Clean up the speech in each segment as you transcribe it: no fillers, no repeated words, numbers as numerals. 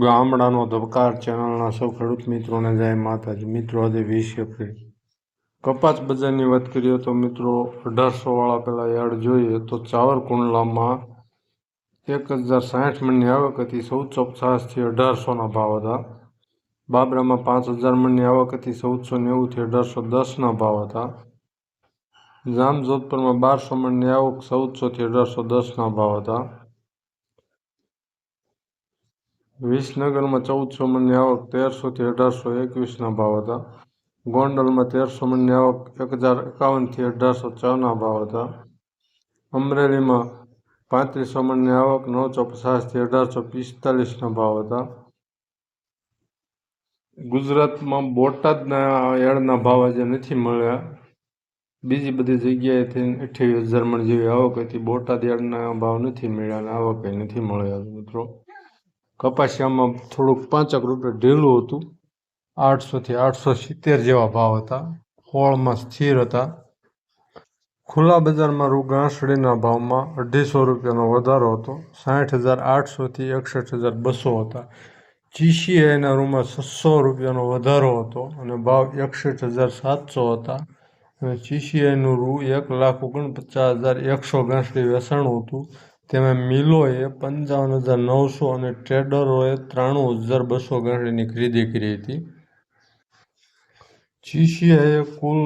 ગામડાનો ધબકાર ચેનલના સૌ ખેડૂત મિત્રોને જય માતાજી। મિત્રો આજે 20 એપ્રિલ કપાસ બજારની વાત કરીએ તો મિત્રો 1800 વાળા પહેલાં યાર્ડ જોઈએ તો ચાવરકુંડલામાં 1060 મણની આવક હતી। 1450 થી 1800ના ભાવ હતા। બાબરામાં 5000 મણની આવક હતી। 1490 થી 1810ના ભાવ હતા। જામજોધપુરમાં 1200 મણની આવક 1400 થી 1810ના ભાવ હતા। વિસનગરમાં 1400 મણની આવક 1300 થી 1821ના ભાવ હતા। ગોંડલમાં 1300 મણની આવક 1051 થી 1804ના ભાવ હતા। અમરેલીમાં 3500 મણની આવક 950 થી 1845ના ભાવ હતા। ગુજરાતમાં બોટાદના યાર્ડના ભાવ આજે નથી મળ્યા। બીજી બધી જગ્યાએથી 28000 મણ જેવી આવક હતી। બોટાદ યાર્ડના ભાવ નથી મળ્યા અને આવક નથી મળ્યા મિત્રો। કપાસિયામાં થોડુંક 5 રૂપિયા ઢીલું હતું। 800 થી 870 જેવા ભાવ હતા। હોળમાં સ્થિર હતા। ખુલ્લા બજારમાં રૂ ગાંસડીના ભાવમાં 250 રૂપિયાનો વધારો હતો। 60800 થી 61200 હતા। GCIના રૂમાં 600 રૂપિયાનો વધારો હતો અને ભાવ 61700 હતા અને GCIનું રૂ 1,49,100 ગાંસડી વેચાણું હતું। તેમાં મિલોએ 55,900 અને ટ્રેડરોએ 93,200 ગાંસડીની ખરીદી કરી હતી। GCIએ કુલ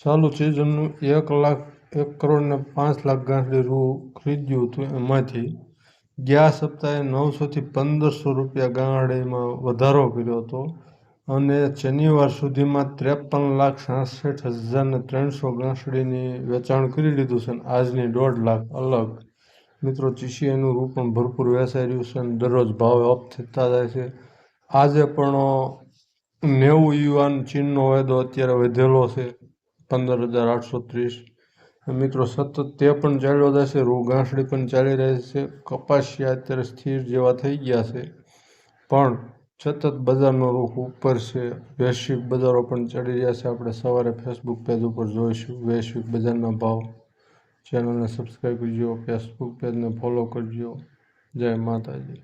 ચાલુ સિઝનનું 1,05,00,000 ગાંસડી રૂ ખરીદ્યું હતું। એમાંથી ગયા સપ્તાહે 900 થી 1500 રૂપિયા ગાંસડીમાં વધારો કર્યો હતો અને શનિવાર સુધીમાં 53,66,300 ગાંસડીની વેચાણ કરી લીધું છે અને આજની 1.5 લાખ અલગ। મિત્રો GCIનું રૂ પણ ભરપૂર વેચાઈ રહ્યું છે અને દરરોજ ભાવ અપ થતા જાય છે। આજે પણ 90 યુઆન ચીનનો વાયદો અત્યારે વધેલો છે 15,830। મિત્રો સતત તે પણ ચાલ્યો જશે। રૂ ગાંસડી પણ ચાલી રહી છે। કપાસિયા અત્યારે સ્થિર જેવા થઈ ગયા છે પણ સતત બજારનો રૂખ ઉપર છે। વૈશ્વિક બજારો પણ ચડી રહ્યા છે। આપણે સવારે ફેસબુક પેજ ઉપર જોઈશું વૈશ્વિક બજારના ભાવ। ચેનલને સબસ્ક્રાઈબ કરજો, ફેસબુક પેજને ફોલો કરજો। જય માતાજી।